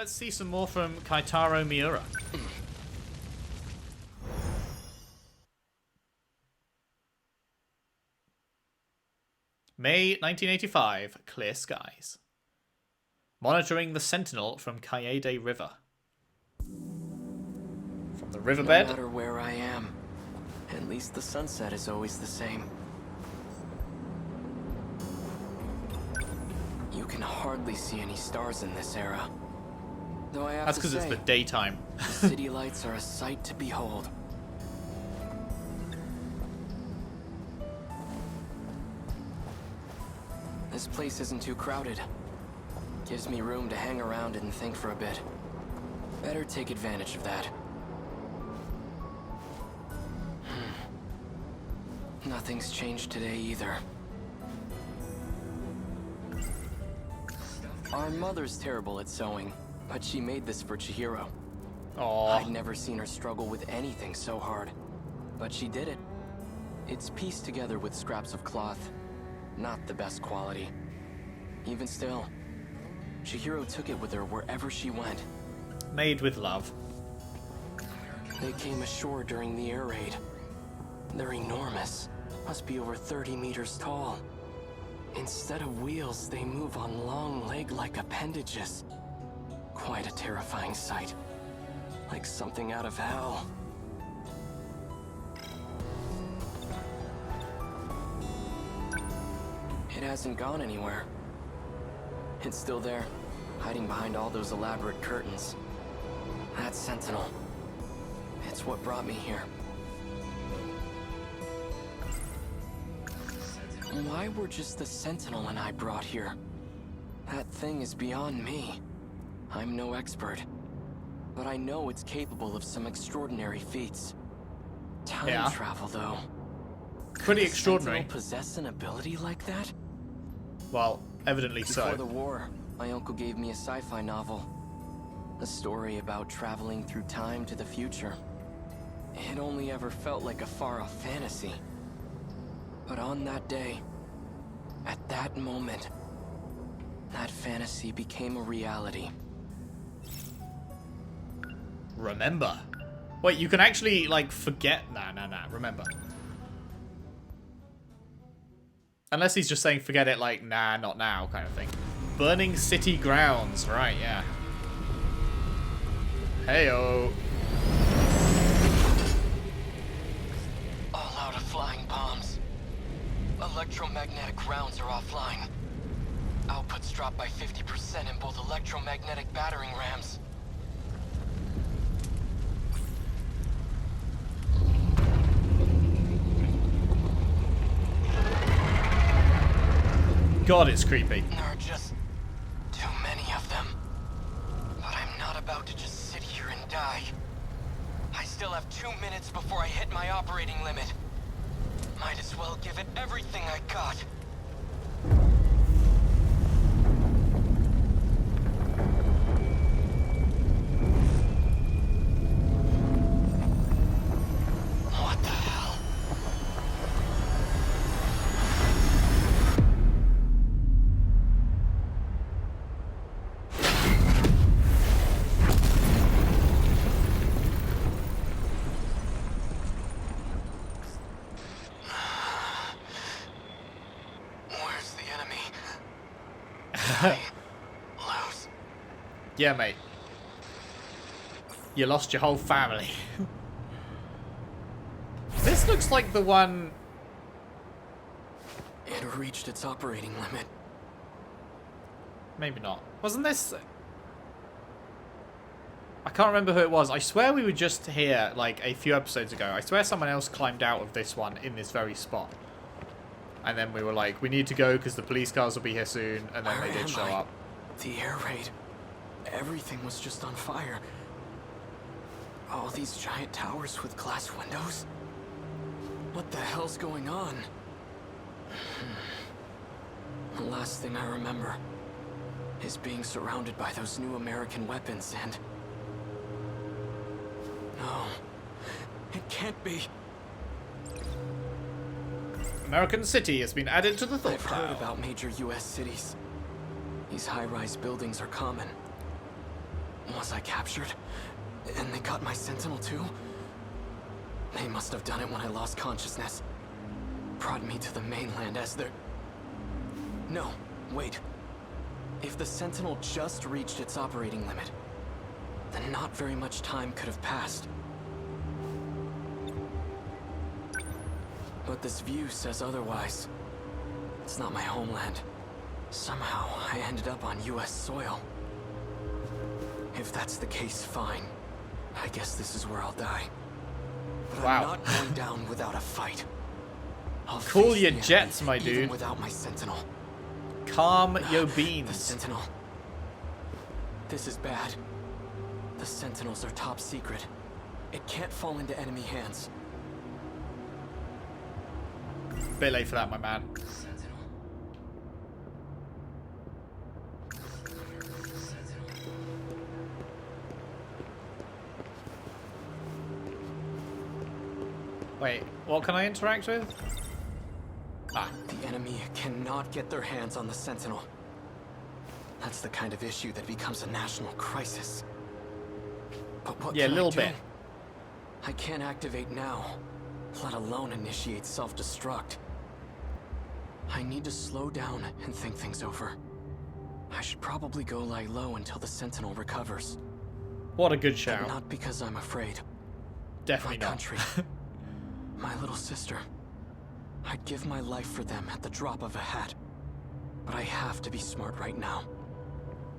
Let's see some more from Keitaro Miura. May 1985, clear skies. Monitoring the Sentinel from Kaijuu River. From the riverbed. No matter where I am, at least the sunset is always the same. You can hardly see any stars in this era. Though I have That's to because it's the daytime. the city lights are a sight to behold. This place isn't too crowded. Gives me room to hang around and think for a bit. Better take advantage of that. Nothing's changed today either. Our mother's terrible at sewing, but she made this for Chihiro. Aww. I'd never seen her struggle with anything so hard, but she did it. It's pieced together with scraps of cloth. Not the best quality. Even still, Chihiro took it with her wherever she went. Made with love. They came ashore during the air raid. They're enormous. Must be over 30 meters tall. Instead of wheels, they move on long leg-like appendages. Quite a terrifying sight. Like something out of hell. It hasn't gone anywhere. It's still there, hiding behind all those elaborate curtains. That Sentinel. It's what brought me here. Why were just the Sentinel and I brought here? That thing is beyond me. I'm no expert, but I know it's capable of some extraordinary feats. Time travel, though. Pretty extraordinary. Sentinel possess an ability like that? Well, evidently so. Before the war, my uncle gave me a sci-fi novel. A story about traveling through time to the future. It only ever felt like a far-off fantasy. But on that day, at that moment, that fantasy became a reality. Remember. Wait, you can actually, like, forget... Nah, remember. Unless he's just saying forget it, like, nah, not now, kind of thing. Burning city grounds. Right, yeah. Heyo. All out of flying bombs. Electromagnetic rounds are offline. Outputs dropped by 50% in both electromagnetic battering rams. God, it's creepy. There are just too many of them. But I'm not about to just sit here and die. I still have 2 minutes before I hit my operating limit. Might as well give it everything I got. What the hell? Yeah, mate. You lost your whole family. This looks like the one... It reached its operating limit. Maybe not. Wasn't this... I can't remember who it was. I swear we were just here, like, a few episodes ago. I swear someone else climbed out of this one in this very spot. And then we were like, we need to go because the police cars will be here soon. And then they did show up. The air raid. Everything was just on fire. All these giant towers with glass windows? What the hell's going on? The last thing I remember is being surrounded by those new American weapons and... No, it can't be. American City has been added to the thought I've heard about major U.S. cities. These high-rise buildings are common. Was I captured? And they got my Sentinel too? They must have done it when I lost consciousness. Brought me to the mainland as their... No, wait. If the Sentinel just reached its operating limit, then not very much time could have passed. But this view says otherwise. It's not my homeland. Somehow, I ended up on US soil. If that's the case, fine. I guess this is where I'll die. But wow. I'm not going down without a fight. I'll Cool face your the jets, enemy, my dude. even without my Sentinel. Calm your The beans. Sentinel. This is bad. The Sentinels are top secret. It can't fall into enemy hands. Bit late for that, my man. Wait, what can I interact with? Ah. The enemy cannot get their hands on the Sentinel. That's the kind of issue that becomes a national crisis. But what Yeah, a can little I do? bit. I can't activate now, let alone initiate self-destruct. I need to slow down and think things over. I should probably go lie low until the Sentinel recovers. What a good But shout. not because I'm afraid. Definitely My not. country. My little sister. I'd give my life for them at the drop of a hat. But I have to be smart right now.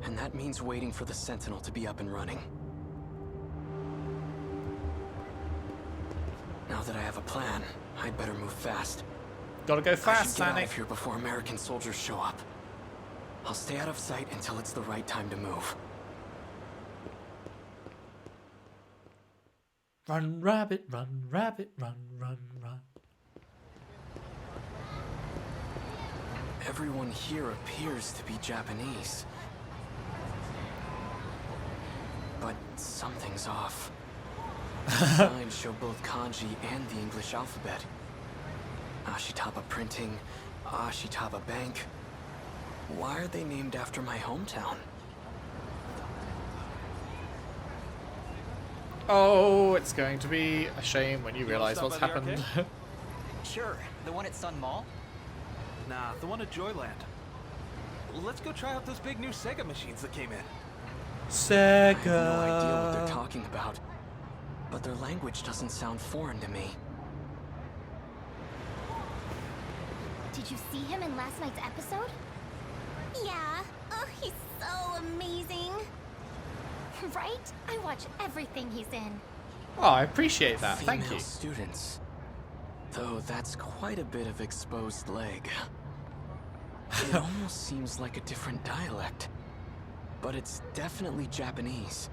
And that means waiting for the Sentinel to be up and running. Now that I have a plan, I'd better move fast. Gotta go I fast, should get out Sonic. of here before American soldiers show up. I'll stay out of sight until it's the right time to move. Run, rabbit, run, rabbit, run, run, run. Everyone here appears to be Japanese. But something's off. The signs show both kanji and the English alphabet. Ashitaba Printing, Ashitaba Bank. Why are they named after my hometown? Oh, it's going to be a shame when you realize stop what's by the happened. arcade? Sure, the one at Sun Mall? Nah, the one at Joyland. Let's go try out those big new Sega machines that came in. Sega. I have no idea what they're talking about, but their language doesn't sound foreign to me. Did you see him in last night's episode? Yeah. Oh, he's so amazing. Right? I watch everything he's in. Oh, I appreciate that. Thank Female you. students. Though that's quite a bit of exposed leg. It almost seems like a different dialect, but it's definitely Japanese.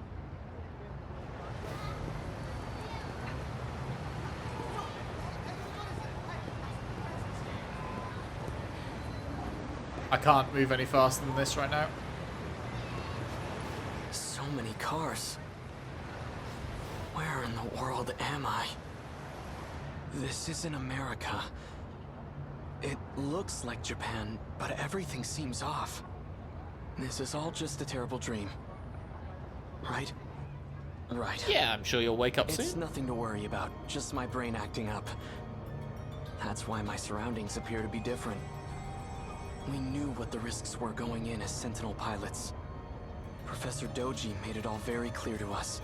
I can't move any faster than this right now. So many cars. Where in the world am I? This isn't America. It looks like Japan, but everything seems off. This is all just a terrible dream. Right? Right. Yeah, I'm sure you'll wake up It's soon. nothing to worry about, just my brain acting up. That's why my surroundings appear to be different. We knew what the risks were going in as Sentinel pilots. Professor Doji made it all very clear to us.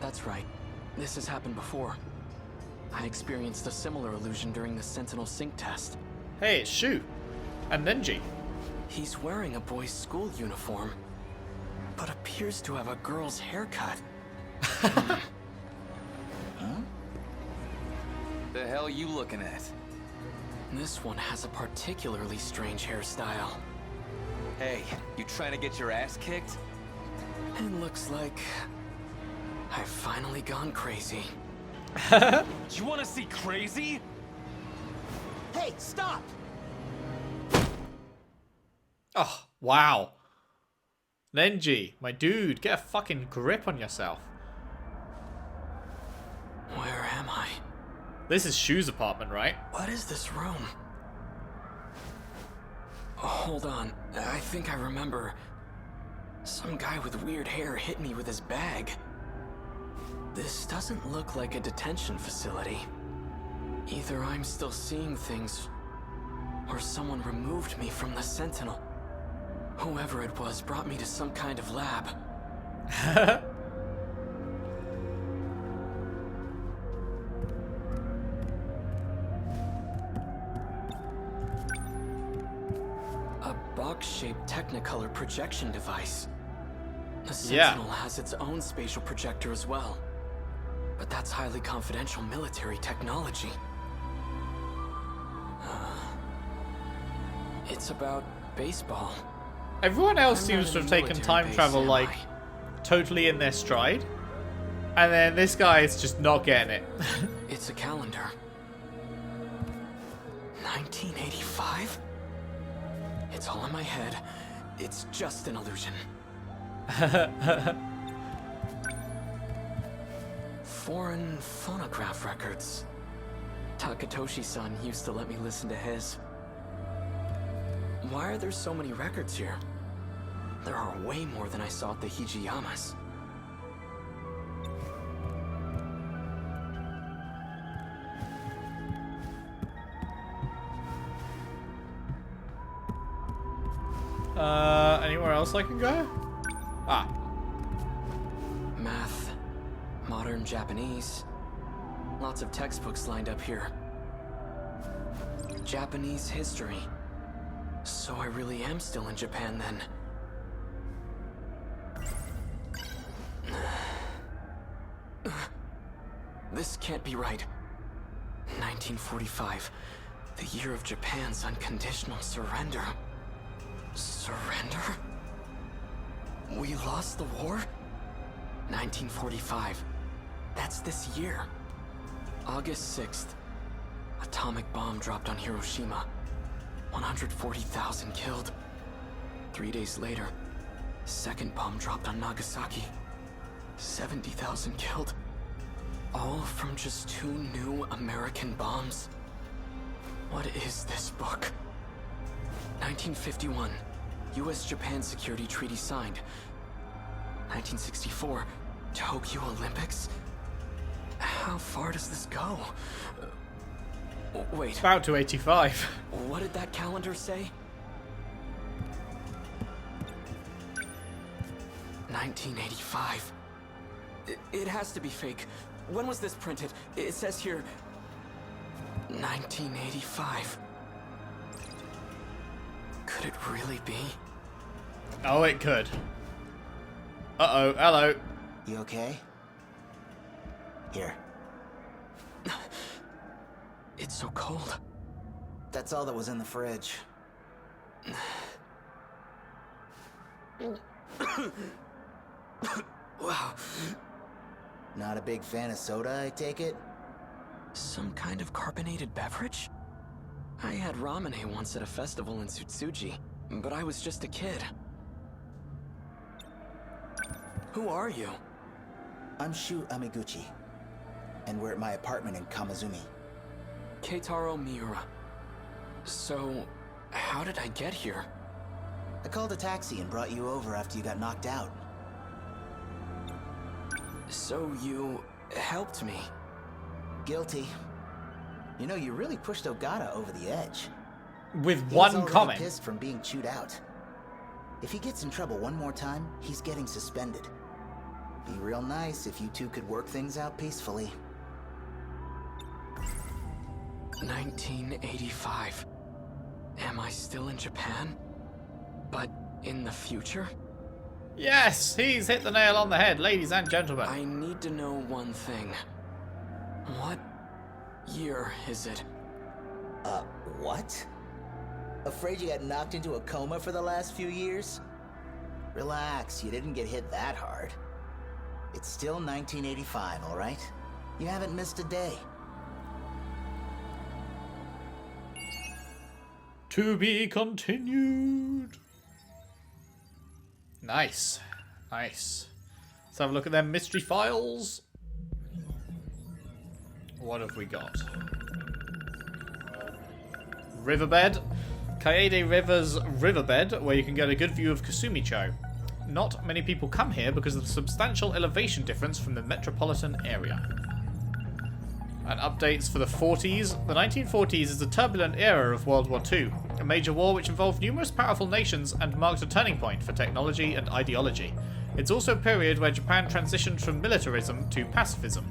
That's right. This has happened before. I experienced a similar illusion during the Sentinel sync test. Hey, it's Shu. And Nenji. He's wearing a boy's school uniform, but appears to have a girl's haircut. The hell you looking at? This one has a particularly strange hairstyle. Hey, you trying to get your ass kicked? It looks like I've finally gone crazy. You want to see crazy? Hey, stop! Oh, wow. Nenji, my dude, get a fucking grip on yourself. Where am I? This is Shu's apartment, right? What is this room? Oh, hold on. I think I remember. Some guy with weird hair hit me with his bag. This doesn't look like a detention facility. Either I'm still seeing things, or someone removed me from the Sentinel. Whoever it was brought me to some kind of lab. A box-shaped Technicolor projection device. The Sentinel has its own spatial projector as well. But that's highly confidential military technology. It's about baseball. Everyone else I'm seems not to in have the taken military time base, travel, am like, I? totally in their stride. And then this guy is just not getting it. It's a calendar. 1985? It's all in my head. It's just an illusion. Foreign phonograph records. Takatoshi-san used to let me listen to his. Why are there so many records here? There are way more than I saw at the Hijiyamas. Anywhere else I can go? Ah. Math, modern Japanese. Lots of textbooks lined up here. Japanese history. So I really am still in Japan then. This can't be right. 1945, the year of Japan's unconditional surrender. Surrender? We lost the war? 1945. That's this year. August 6th. Atomic bomb dropped on Hiroshima. 140,000 killed. 3 days later, second bomb dropped on Nagasaki. 70,000 killed. All from just 2 new American bombs. What is this book? 1951, U.S.-Japan Security Treaty signed. 1964, Tokyo Olympics? How far does this go? Wait, About to 85. what did that calendar say? 1985. It has to be fake. When was this printed? It says here 1985. Could it really be? Oh, it could. Uh-oh, hello. You okay? Here. It's so cold. That's all that was in the fridge. Wow. Not a big fan of soda, I take it? Some kind of carbonated beverage? I had ramen once at a festival in Tsutsuji, but I was just a kid. Who are you? I'm Shu Amiguchi, and we're at my apartment in Kamizumi. Keitaro Miura. So, how did I get here? I called a taxi and brought you over after you got knocked out. So you helped me? Guilty. You know, you really pushed Ogata over the edge. With He was one already comment. pissed from being chewed out. If he gets in trouble one more time, he's getting suspended. Be real nice if you two could work things out peacefully. 1985. Am I still in Japan? But in the future? Yes, he's hit the nail on the head, ladies and gentlemen. I need to know one thing. What year is it? What? Afraid you got knocked into a coma for the last few years? Relax, you didn't get hit that hard. It's still 1985, all right? You haven't missed a day. To be continued. Nice. Nice. Let's have a look at them mystery files. What have we got? Riverbed. Kaede River's riverbed, where you can get a good view of Kasumicho. not many people come here because of the substantial elevation difference from the metropolitan area. And updates for the 40s. The 1940s is a turbulent era of World War II, a major war which involved numerous powerful nations and marked a turning point for technology and ideology. It's also a period where Japan transitioned from militarism to pacifism.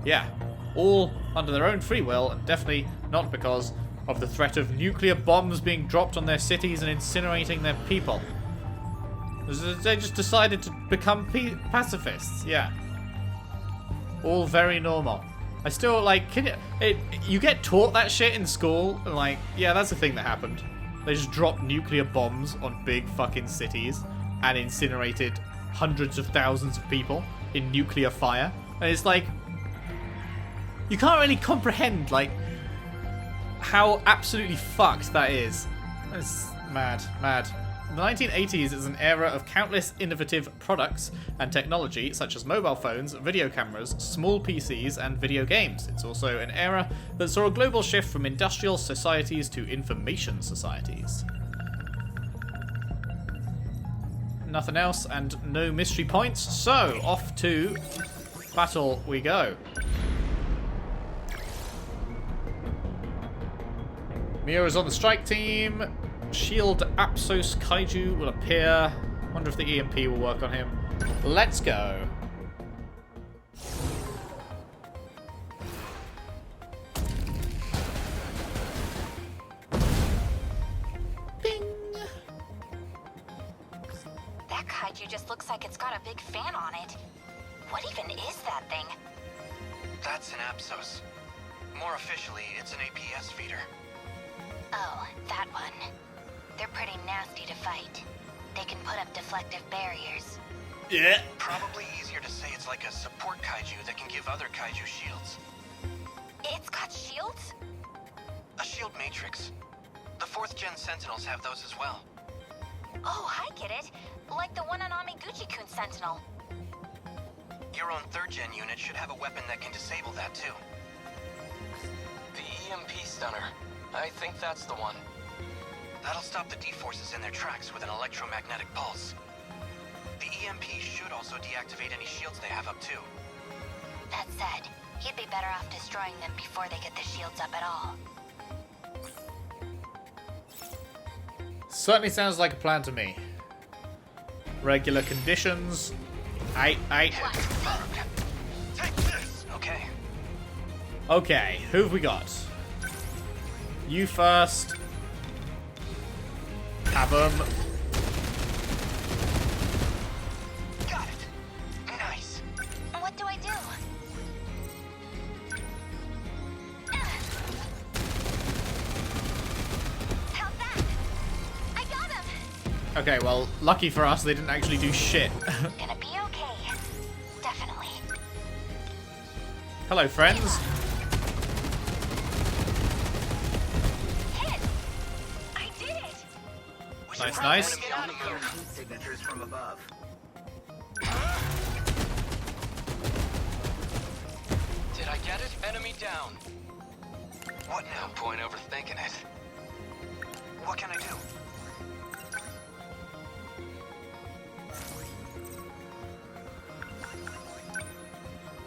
Yeah, all under their own free will, and definitely not because of the threat of nuclear bombs being dropped on their cities and incinerating their people. They just decided to become pacifists, yeah. All very normal. I still, like, you get taught that shit in school, and like, yeah, that's the thing that happened. They just dropped nuclear bombs on big fucking cities and incinerated hundreds of thousands of people in nuclear fire. And it's like, you can't really comprehend, like, how absolutely fucked that is. It's mad, mad. The 1980s is an era of countless innovative products and technology, such as mobile phones, video cameras, small PCs, and video games. It's also an era that saw a global shift from industrial societies to information societies. Nothing else and no mystery points, so off to battle we go. Mio is on the strike team. Shield Apsos Kaijuu will appear. Wonder if the EMP will work on him. Let's go. Bing. That Kaijuu just looks like it's got a big fan on it. What even is that thing? That's an Apsos. More officially, it's an APS feeder. Oh, that one. They're pretty nasty to fight. They can put up deflective barriers. Yeah. Probably easier to say it's like a support Kaijuu that can give other Kaijuu shields. It's got shields? A shield matrix. The 4th gen Sentinels have those as well. Oh, I get it. Like the one on Amiguchi-kun's Sentinel. Your own 3rd gen unit should have a weapon that can disable that too. The EMP stunner. I think that's the one. That'll stop the D-forces in their tracks with an electromagnetic pulse. The EMP should also deactivate any shields they have up too. That said, you'd be better off destroying them before they get the shields up at all. Certainly sounds like a plan to me. Regular conditions. Aight. Take this! Okay. Okay, who have we got? You first. Have them. Got it. Nice. What do I do? How's that? I got him! Okay, well, lucky for us, they didn't actually do shit. Gonna be okay. Definitely. Hello, friends. Hit! I did it! Nice. Signatures from above. Did I get it? Enemy down. What now? No point overthinking it. What can I do?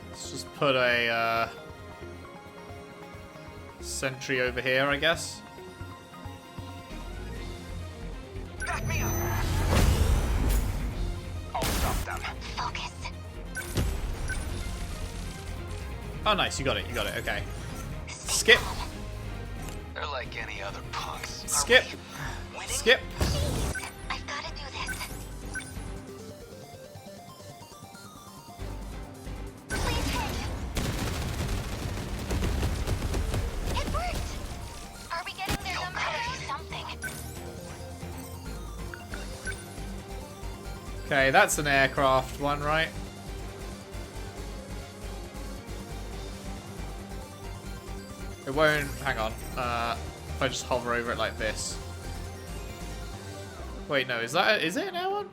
Let's just put a sentry over here, I guess. Back me up! I'll stop them. Focus. Oh, nice. You got it. Okay. Skip. They're like any other punks. Skip. Skip. Jeez, I've gotta do this. Please hit. It worked. Are we getting their number or something? Okay, that's an aircraft one, right? It won't. Hang on. If I just hover over it like this. Wait, no. Is it an air one?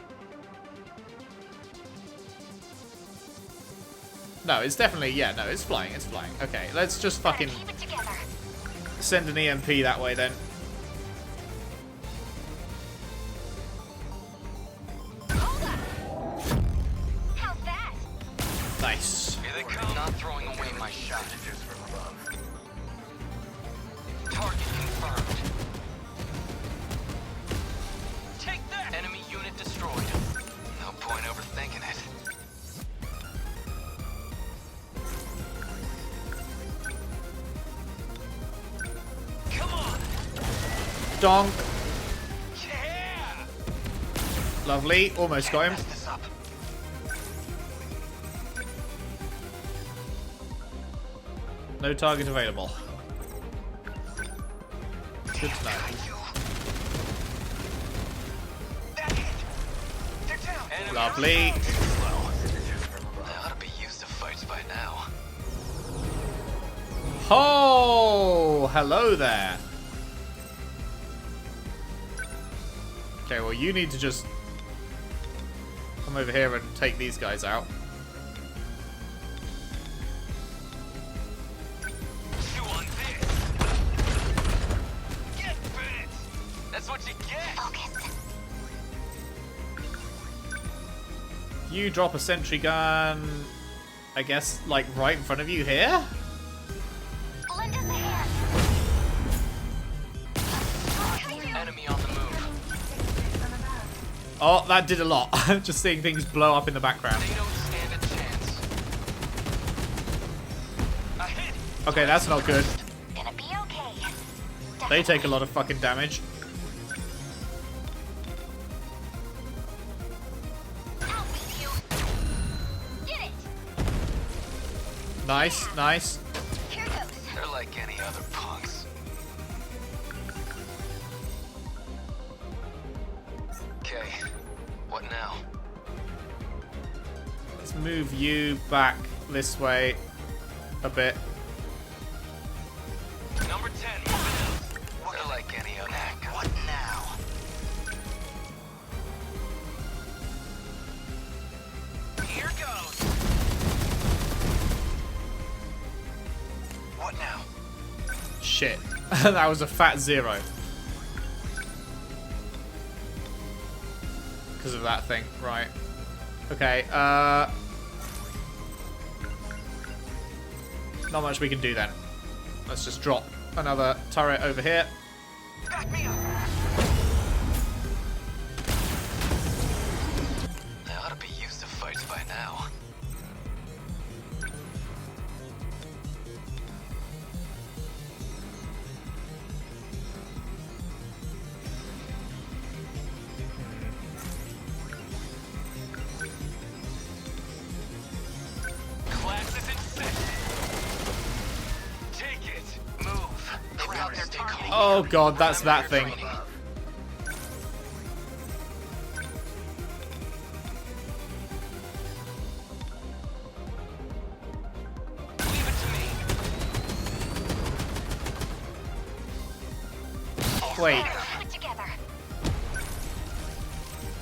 No, it's definitely. Yeah, no, it's flying. It's flying. Okay, let's just fucking Keep it together. send an EMP that way then. Hold up. Nice. Here they come. Not throwing away my shot. Target confirmed. Take that! Enemy unit destroyed. No point overthinking it. Come on! Donk. Yeah! Lovely. Almost got him. Mess this up. No target available. Good to know. That hit! They're down! Enemy Lovely. They ought to be used to fights by now. Oh, hello there. Okay, well, you need to just come over here and take these guys out. Chew on this! Get bit! That's what you get! Focus. You drop a sentry gun, I guess, like right in front of you here? Lend us a hand. Enemy on the move. Oh, that did a lot. Just seeing things blow up in the background. They don't stand a chance. A hit! Okay, that's not good. Gonna be okay. They take a lot of fucking damage. I'll beat you. Get it. Nice, nice. Here goes. They're like any other punks. Okay, what now? Let's move you back this way a bit. Number 10, moving out. They're like any other. What now? Here goes. What now? Shit. That was a fat 0. Because of that thing. Right. Okay, not much we can do then. Let's just drop another turret over here. Back me up. They ought to be used to fights by now. Class is in session. Take it. Move. They've got their target. Oh god, that's that thing. Leave it to me. Wait, Put it together.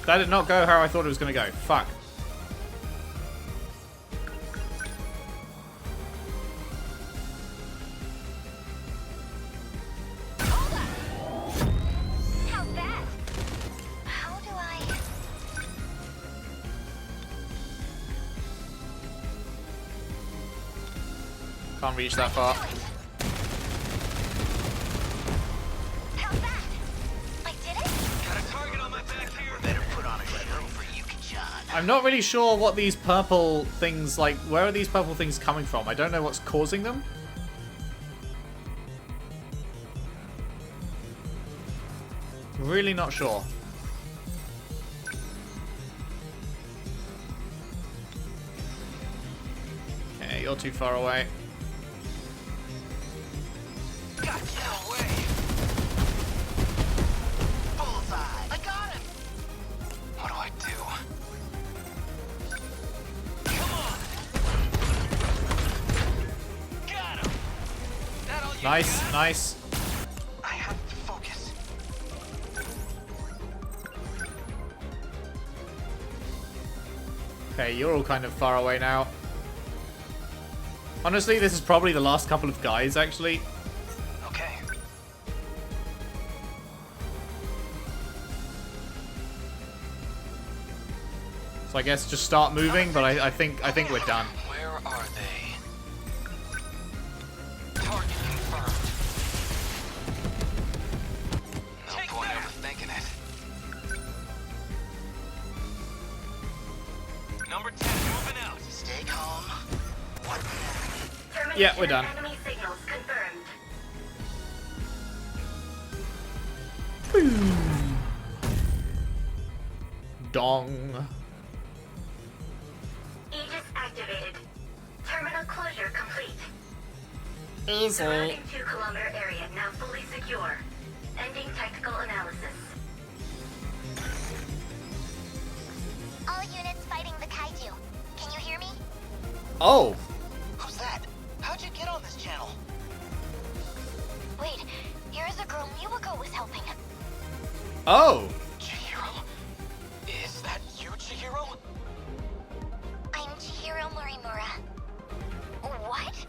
that did not go how I thought it was going to go. Fuck. Hold up. How's that? How do I? Can't reach that far. How's that? I did it. Got a target on my back here. Better put on a show for Yuki-chan. I'm not really sure what these purple things, like, where are these purple things coming from? I don't know what's causing them. Really not sure. Okay, you're too far away. Got get away. Bullseye. I got him. What do I do? Come on. Got him. That all you Nice, got? nice. I have to focus. Okay, you're all kind of far away now. Honestly, this is probably the last couple of guys, actually. Okay. So I guess just start moving, but I think we're done. Where are they? Target confirmed. No point overthinking it. Number 10 moving out. Stay calm. What? Yeah, we're done. Enemy signals confirmed. Dong. Aegis activated. Terminal closure complete. Easy. Surrounding 2-kilometer area now fully secure. Ending technical analysis. All units fighting the Kaijuu. Can you hear me? Oh. Who's that? How'd you get on this channel? Wait, here's a girl Yukiko was helping. Oh. Chihiro? Is that you, Chihiro? I'm Chihiro Morimura. What?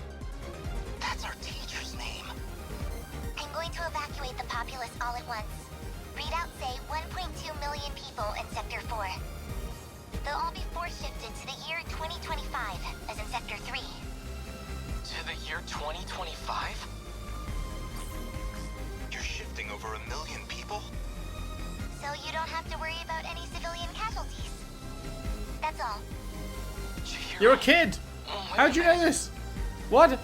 That's our teacher's name. I'm going to evacuate the populace all at once. Readouts say 1.2 million people in Sector 4. They'll all be force shifted to the year 2025, as in Sector 3. To the year 2025? You're shifting over 1 million people? So you don't have to worry about any civilian casualties. That's all. Chihiro. You're a kid. How'd you know this? What?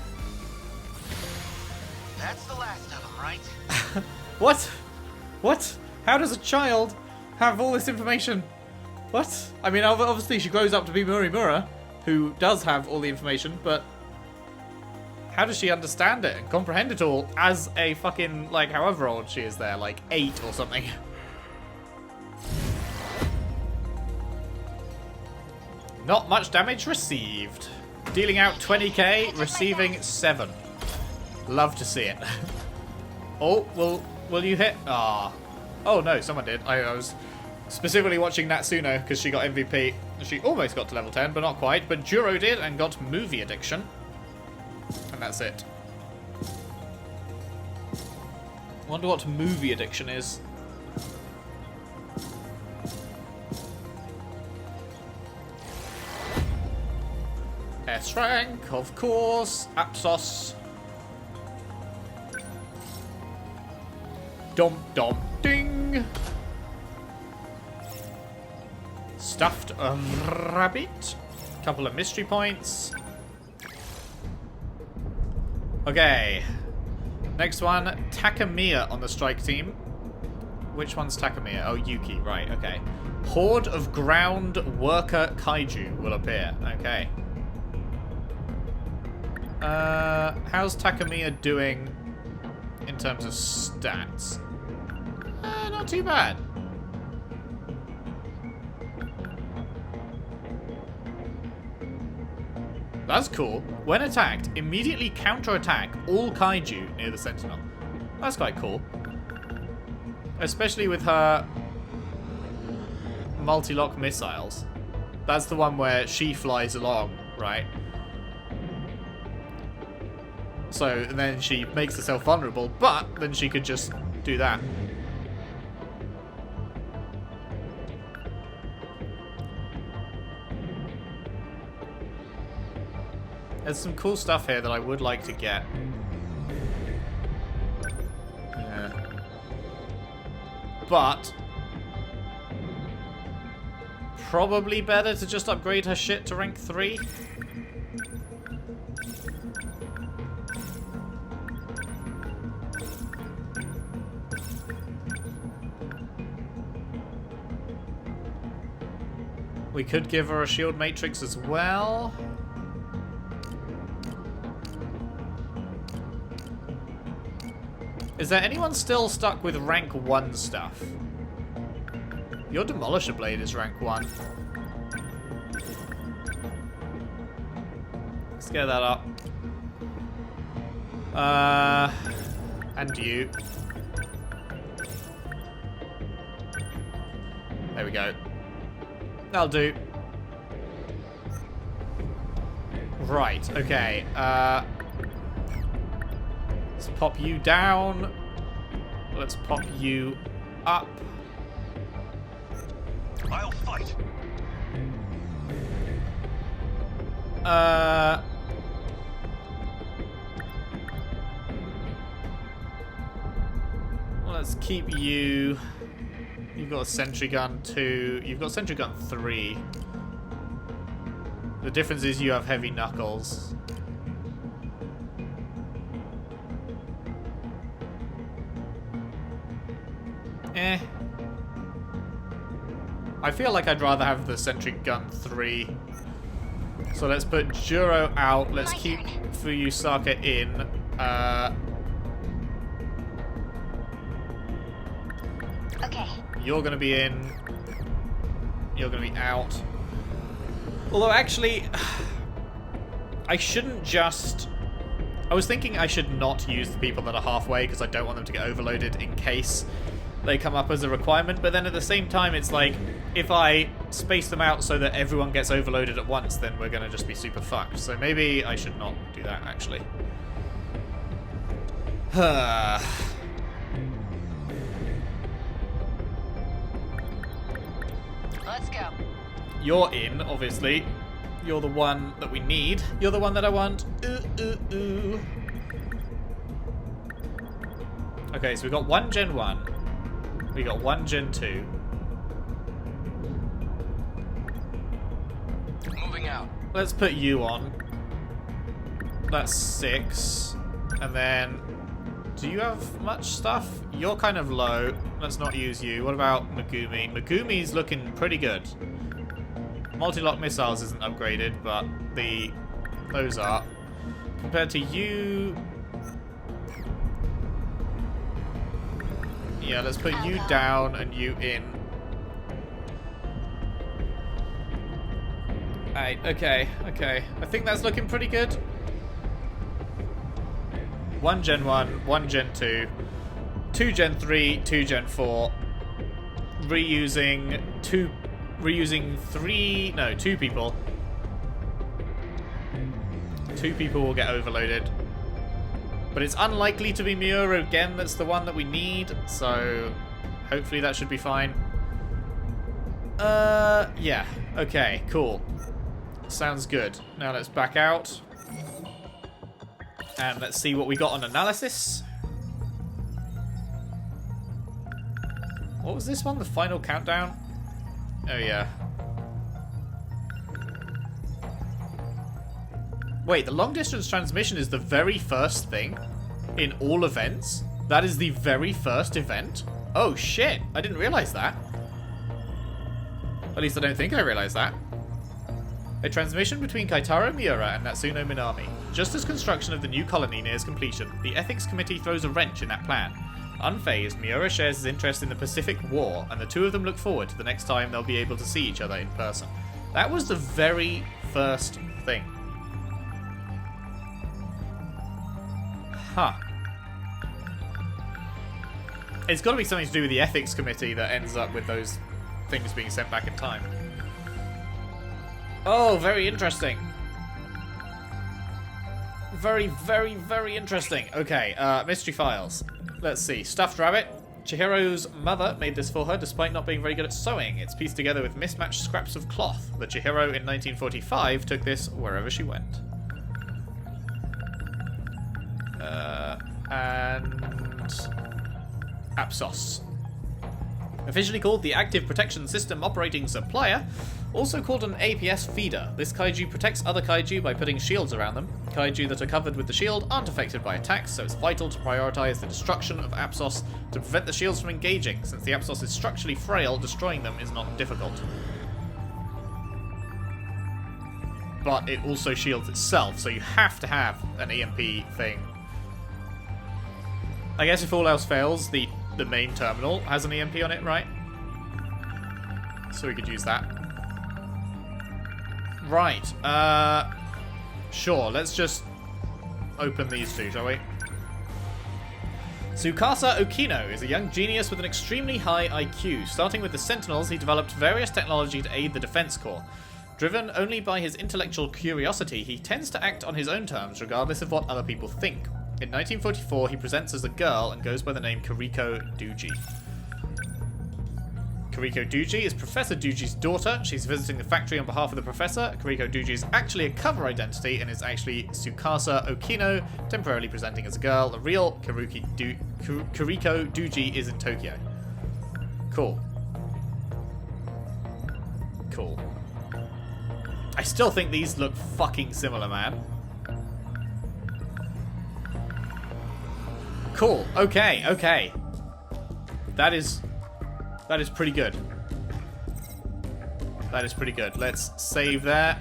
That's the last of them, right? What? What? How does a child have all this information? What? I mean, obviously she grows up to be Morimura, who does have all the information, but how does she understand it and comprehend it all as a fucking, like, however old she is there, like 8 or something? Not much damage received. Dealing out 20k, receiving 7. Love to see it. Oh, will you hit? Ah. Oh no, someone did. I was specifically watching Natsuno because she got MVP. She almost got to level 10, but not quite. But Juro did and got movie addiction. And that's it. Wonder what movie addiction is. S-rank, of course. Apsos. Dom dom ding. Stuffed rabbit. Couple of mystery points. Okay. Next one, Takamiya on the strike team. Which one's Takamiya? Oh, Yuki. Right, okay. Horde of ground worker Kaijuu will appear. Okay. How's Takamiya doing in terms of stats? Not too bad. That's cool. When attacked, immediately counterattack all Kaijuu near the Sentinel. That's quite cool. Especially with her multi-lock missiles. That's the one where she flies along, right? So then she makes herself vulnerable, but then she could just do that. There's some cool stuff here that I would like to get. Yeah. But probably better to just upgrade her shit to rank 3. We could give her a shield matrix as well. Is there anyone still stuck with rank 1 stuff? Your Demolisher Blade is rank 1. Let's get that up. And you. There we go. That'll do. Right, okay. Let's pop you down. Let's pop you up. I'll fight. Let's keep you. You've got a sentry gun 2. You've got sentry gun 3. The difference is you have heavy knuckles. I feel like I'd rather have the sentry gun 3. So let's put Juro out. Let's keep Fuyusaka in. Okay. You're gonna be in. You're gonna be out. Although actually, I shouldn't just... I was thinking I should not use the people that are halfway because I don't want them to get overloaded in case they come up as a requirement, but then at the same time it's like, if I space them out so that everyone gets overloaded at once, then we're going to just be super fucked. So maybe I should not do that, actually. Let's go. You're in, obviously. You're the one that we need. You're the one that I want. Ooh. Okay, so we got 1 Gen 1. We got 1 Gen 2. Moving out. Let's put you on. That's 6. And then, do you have much stuff? You're kind of low. Let's not use you. What about Megumi? Megumi's looking pretty good. Multi-lock missiles isn't upgraded, but those are. Compared to you... Yeah, let's put you down and you in. Alright, okay. I think that's looking pretty good. 1 Gen 1, 1 Gen 2, 2 Gen 3, 2 Gen 4. Reusing 2 people. 2 people will get overloaded. But it's unlikely to be Miura again that's the one that we need, so hopefully that should be fine. Yeah. Okay, cool. Sounds good. Now let's back out. And let's see what we got on analysis. What was this one? The final countdown? Oh, yeah. Wait, the long distance transmission is the very first thing in all events? That is the very first event? Oh shit, I didn't realize that. At least I don't think I realized that. A transmission between Kaitaro Miura and Natsuno Minami. Just as construction of the new colony nears completion, the Ethics Committee throws a wrench in that plan. Unfazed, Miura shares his interest in the Pacific War, and the two of them look forward to the next time they'll be able to see each other in person. That was the very first thing. Huh. It's got to be something to do with the ethics committee that ends up with those things being sent back in time. Oh, very interesting. Very, very, very interesting. Okay, mystery files. Let's see. Stuffed rabbit. Chihiro's mother made this for her despite not being very good at sewing. It's pieced together with mismatched scraps of cloth. The Chihiro in 1945 took this wherever she went. And Apsos. Officially called the Active Protection System Operating Supplier, also called an APS feeder. This kaiju protects other kaiju by putting shields around them. Kaiju that are covered with the shield aren't affected by attacks, so it's vital to prioritize the destruction of Apsos to prevent the shields from engaging. Since the Apsos is structurally frail, destroying them is not difficult. But it also shields itself, so you have to have an EMP thing. I guess if all else fails, the main terminal has an EMP on it, right? So we could use that. Right. Sure, let's just open these two, shall we? Tsukasa Okino is a young genius with an extremely high IQ. Starting with the Sentinels, he developed various technology to aid the Defense Corps. Driven only by his intellectual curiosity, he tends to act on his own terms, regardless of what other people think. In 1944, he presents as a girl and goes by the name Kariko Duji. Kuriko Duji is Professor Duji's daughter. She's visiting the factory on behalf of the professor. Kuriko Duji is actually a cover identity and is actually Tsukasa Okino, temporarily presenting as a girl. The real Kuriko Duji is in Tokyo. Cool. Cool. I still think these look fucking similar, man. Cool. Okay, okay. That is pretty good. That is pretty good. Let's save there.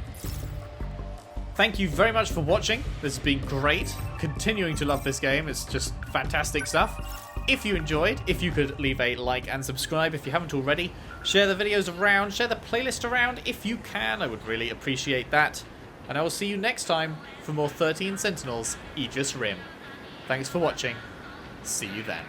Thank you very much for watching. This has been great. Continuing to love this game. It's just fantastic stuff. If you enjoyed, if you could leave a like and subscribe if you haven't already. Share the videos around. Share the playlist around if you can. I would really appreciate that. And I will see you next time for more 13 Sentinels Aegis Rim. Thanks for watching. See you then.